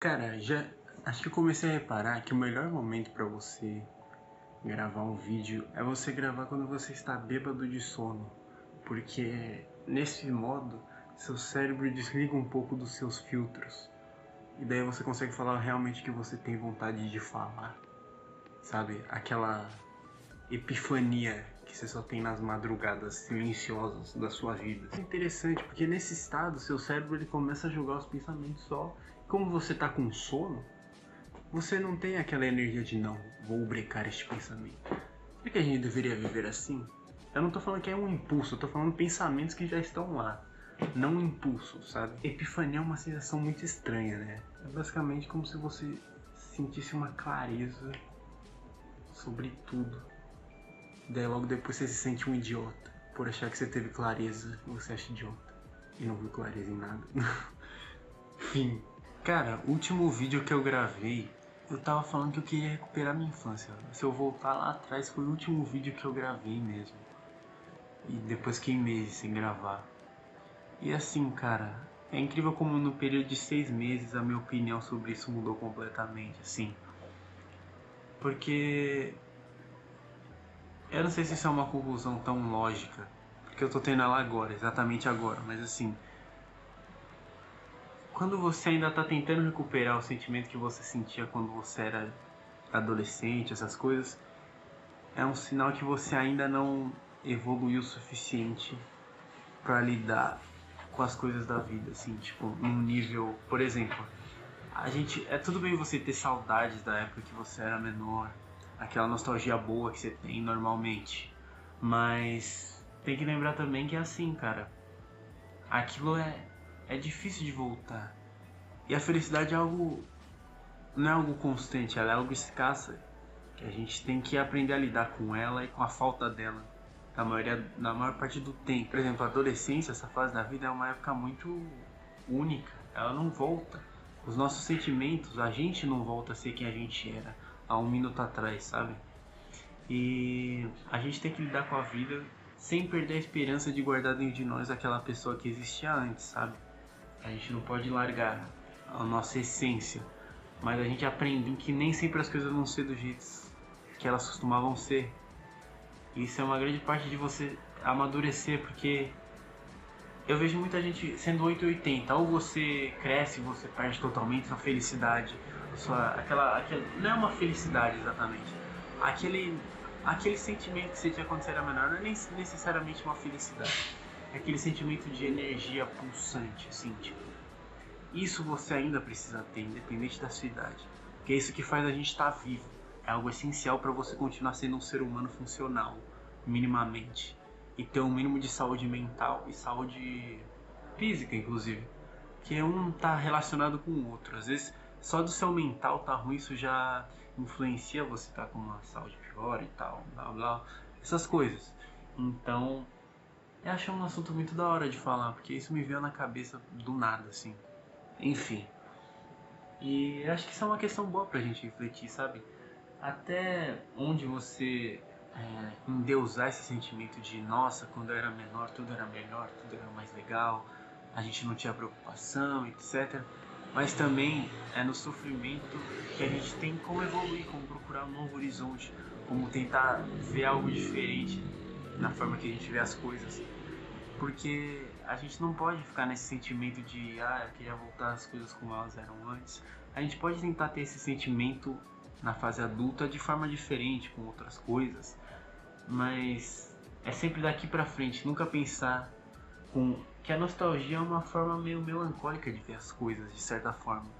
Cara, já acho que eu comecei a reparar que o melhor momento pra você gravar um vídeo é você gravar quando você está bêbado de sono, porque nesse modo seu cérebro desliga um pouco dos seus filtros e daí você consegue falar realmente o que você tem vontade de falar, sabe? Aquela epifania que você só tem nas madrugadas silenciosas da sua vida. É interessante porque nesse estado seu cérebro ele começa a jogar os pensamentos só. Como você tá com sono, você não tem aquela energia de não, vou brecar este pensamento. Será que a gente deveria viver assim? Eu não tô falando que é um impulso, eu tô falando pensamentos que já estão lá. Não um impulso, sabe? Epifania é uma sensação muito estranha, né? É basicamente como se você sentisse uma clareza sobre tudo. Daí logo depois você se sente um idiota por achar que você teve clareza e você acha idiota. E não viu clareza em nada. Enfim. Cara, o último vídeo que eu gravei, eu tava falando que eu queria recuperar minha infância. Se eu voltar lá atrás, foi o último vídeo que eu gravei mesmo. E depois fiquei meses sem gravar. E assim, cara, é incrível como no período de 6 meses a minha opinião sobre isso mudou completamente, assim. Porque eu não sei se isso é uma conclusão tão lógica, porque eu tô tendo ela agora, exatamente agora, mas assim, quando você ainda tá tentando recuperar o sentimento que você sentia quando você era adolescente, essas coisas, é um sinal que você ainda não evoluiu o suficiente para lidar com as coisas da vida, assim, tipo, num nível, por exemplo, a gente, é tudo bem você ter saudades da época que você era menor, aquela nostalgia boa que você tem normalmente, mas tem que lembrar também que é assim, cara, aquilo é difícil de voltar. E a felicidade é algo, não é algo constante, ela é algo escassa, que a gente tem que aprender a lidar com ela e com a falta dela na maior parte do tempo. Por exemplo, a adolescência, essa fase da vida é uma época muito única, ela não volta. Os nossos sentimentos, a gente não volta a ser quem a gente era há um minuto atrás, sabe? E a gente tem que lidar com a vida sem perder a esperança de guardar dentro de nós aquela pessoa que existia antes, sabe? A gente não pode largar a nossa essência, mas a gente aprende que nem sempre as coisas vão ser do jeito que elas costumavam ser. Isso é uma grande parte de você amadurecer, porque eu vejo muita gente sendo 880, ou você cresce, você perde totalmente sua felicidade, aquela não é uma felicidade exatamente, aquele, aquele sentimento que você tinha quando você era menor não é nem necessariamente uma felicidade, é aquele sentimento de energia pulsante, assim, tipo, isso você ainda precisa ter, independente da sua idade, porque é isso que faz a gente estar vivo, é algo essencial para você continuar sendo um ser humano funcional, minimamente, e ter um mínimo de saúde mental e saúde física, inclusive, que um tá relacionado com o outro. Às vezes, só do seu mental tá ruim, isso já influencia você tá com uma saúde pior e tal, blá blá, essas coisas. Então, eu acho um assunto muito da hora de falar, porque isso me veio na cabeça do nada, assim. Enfim. E acho que isso é uma questão boa pra gente refletir, sabe? Até onde você endeusar esse sentimento de nossa, quando eu era menor tudo era melhor, tudo era mais legal, a gente não tinha preocupação, etc. Mas também é no sofrimento que a gente tem como evoluir, como procurar um novo horizonte, como tentar ver algo diferente na forma que a gente vê as coisas. Porque a gente não pode ficar nesse sentimento de eu queria voltar as coisas como elas eram antes. A gente pode tentar ter esse sentimento na fase adulta de forma diferente, com outras coisas, mas é sempre daqui pra frente, nunca pensar que a nostalgia é uma forma meio melancólica de ver as coisas, de certa forma,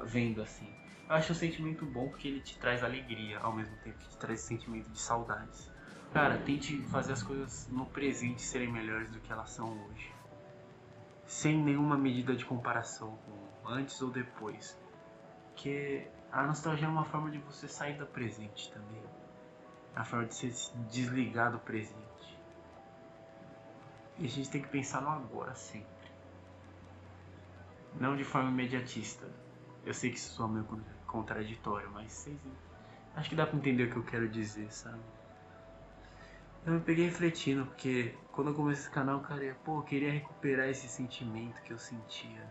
vendo assim. Eu acho um sentimento bom porque ele te traz alegria, ao mesmo tempo que te traz esse sentimento de saudades. Cara, tente fazer as coisas no presente serem melhores do que elas são hoje, sem nenhuma medida de comparação com antes ou depois, porque a nostalgia é uma forma de você sair do presente também, é a forma de você se desligar do presente. E a gente tem que pensar no agora sempre, não de forma imediatista. Eu sei que isso soa meio contraditório, mas acho que dá pra entender o que eu quero dizer, sabe? Eu me peguei refletindo, porque quando eu comecei esse canal, cara, eu queria recuperar esse sentimento que eu sentia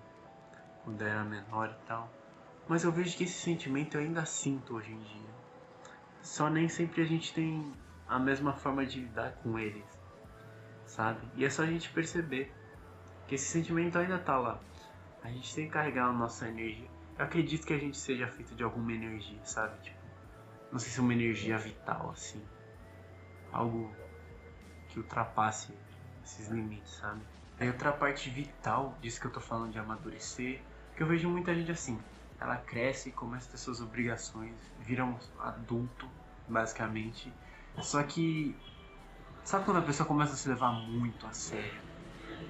quando eu era menor e tal. Mas eu vejo que esse sentimento eu ainda sinto hoje em dia. Só nem sempre a gente tem a mesma forma de lidar com eles, sabe? E é só a gente perceber que esse sentimento ainda tá lá. A gente tem que carregar a nossa energia. Eu acredito que a gente seja feito de alguma energia, sabe? Tipo, não sei se é uma energia vital, assim. Algo que ultrapasse esses limites, sabe? Aí outra parte vital disso que eu tô falando de amadurecer, que eu vejo muita gente assim. Ela cresce, começa a ter suas obrigações, vira um adulto, basicamente. Só que, sabe quando a pessoa começa a se levar muito a sério?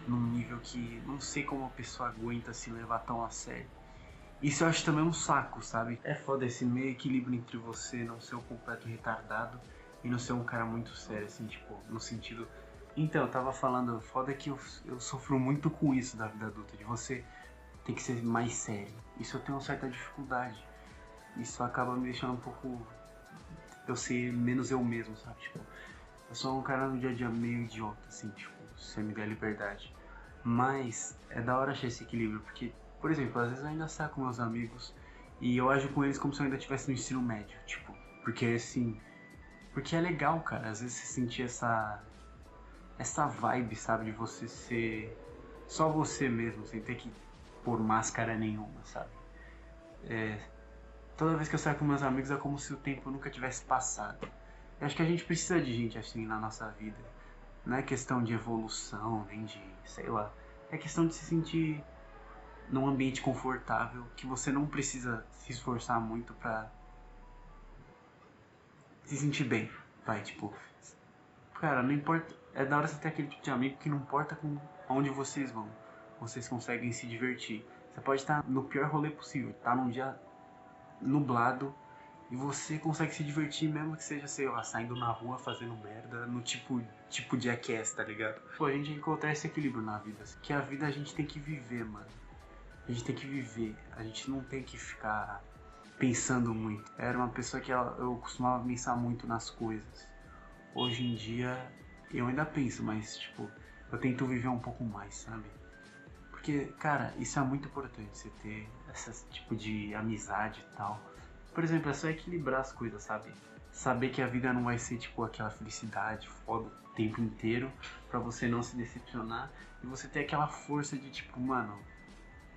Num nível que não sei como a pessoa aguenta se levar tão a sério. Isso eu acho também um saco, sabe? É foda esse meio equilíbrio entre você não ser um completo retardado e não ser um cara muito sério, assim, tipo, no sentido... Então, eu tava falando, foda que eu sofro muito com isso da vida adulta, de você ter que ser mais sério. Isso eu tenho uma certa dificuldade. Isso acaba me deixando um pouco... eu ser menos eu mesmo, sabe? Tipo, eu sou um cara no dia a dia meio idiota, assim, tipo, se você me der liberdade. Mas é da hora achar esse equilíbrio, porque, por exemplo, às vezes eu ainda saio com meus amigos e eu ajo com eles como se eu ainda estivesse no ensino médio, tipo, porque assim, porque é legal, cara, às vezes você sentir essa vibe, sabe, de você ser só você mesmo, sem ter que pôr máscara nenhuma, sabe? Toda vez que eu saio com meus amigos é como se o tempo nunca tivesse passado. Eu acho que a gente precisa de gente assim na nossa vida. Não é questão de evolução, nem de, sei lá. É questão de se sentir num ambiente confortável, que você não precisa se esforçar muito pra se sentir bem. Vai, tipo, cara, não importa. É da hora você ter aquele tipo de amigo que não importa com onde vocês vão. Vocês conseguem se divertir. Você pode estar no pior rolê possível, tá num dia nublado e você consegue se divertir mesmo que seja, sei lá, saindo na rua fazendo merda, no tipo Jackass, tá ligado? Pô, a gente encontrar esse equilíbrio na vida, assim, que a vida a gente tem que viver, mano. A gente tem que viver, a gente não tem que ficar pensando muito. Eu era uma pessoa que eu costumava pensar muito nas coisas. Hoje em dia eu ainda penso, mas tipo, eu tento viver um pouco mais, sabe? Porque, cara, isso é muito importante, você ter esse tipo de amizade e tal. Por exemplo, é só equilibrar as coisas, sabe? Saber que a vida não vai ser tipo aquela felicidade foda o tempo inteiro pra você não se decepcionar e você ter aquela força de tipo, mano,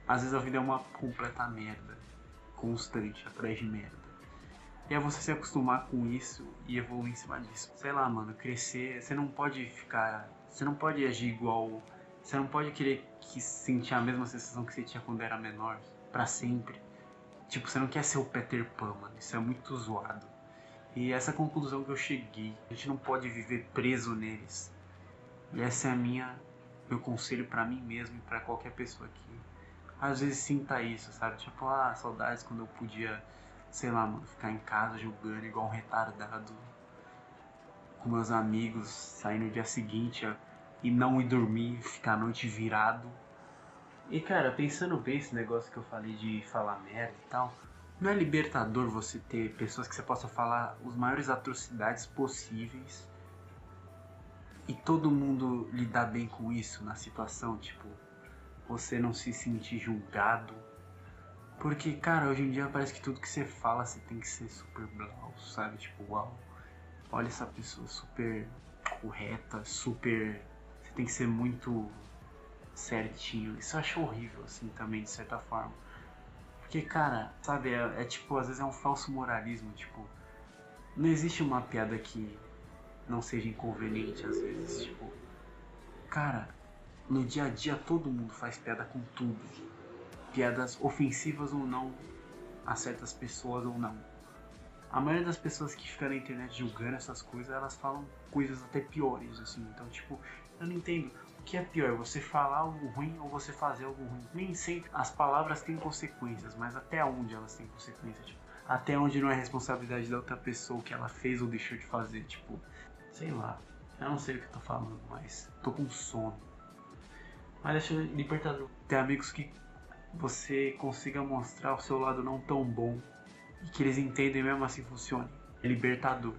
às vezes a vida é uma completa merda, constante, atrás de merda. E é você se acostumar com isso e evoluir em cima disso. Sei lá, mano, crescer, você não pode ficar, você não pode agir igual, você não pode querer que sentir a mesma sensação que você tinha quando era menor, pra sempre. Tipo, você não quer ser o Peter Pan, mano, isso é muito zoado. E essa é a conclusão que eu cheguei, a gente não pode viver preso neles. E essa é meu conselho pra mim mesmo e pra qualquer pessoa aqui. Às vezes sinta isso, sabe? Tipo, saudades quando eu podia, sei lá, mano, ficar em casa jogando igual um retardado com meus amigos, sair no dia seguinte e não ir dormir, ficar a noite virado. E cara, pensando bem esse negócio que eu falei de falar merda e tal, não é libertador você ter pessoas que você possa falar os maiores atrocidades possíveis e todo mundo lidar bem com isso na situação, tipo, você não se sentir julgado. Porque, cara, hoje em dia parece que tudo que você fala você tem que ser super blau, sabe? Tipo, uau, olha essa pessoa super correta, super... Você tem que ser muito certinho. Isso eu acho horrível, assim, também, de certa forma. Porque, cara, sabe, tipo, às vezes é um falso moralismo, tipo... Não existe uma piada que não seja inconveniente, às vezes, tipo... Cara, no dia a dia todo mundo faz piada com tudo. Piadas ofensivas ou não a certas pessoas ou não. A maioria das pessoas que ficam na internet julgando essas coisas, elas falam coisas até piores, assim. Então, tipo, eu não entendo. O que é pior, você falar algo ruim ou você fazer algo ruim? Nem sempre as palavras têm consequências, mas até onde elas têm consequências? Tipo, até onde não é responsabilidade da outra pessoa o que ela fez ou deixou de fazer? Tipo, sei lá. Eu não sei o que eu tô falando, mas tô com sono. Mas acho libertador ter amigos que você consiga mostrar o seu lado não tão bom e que eles entendem mesmo assim funcione. É libertador.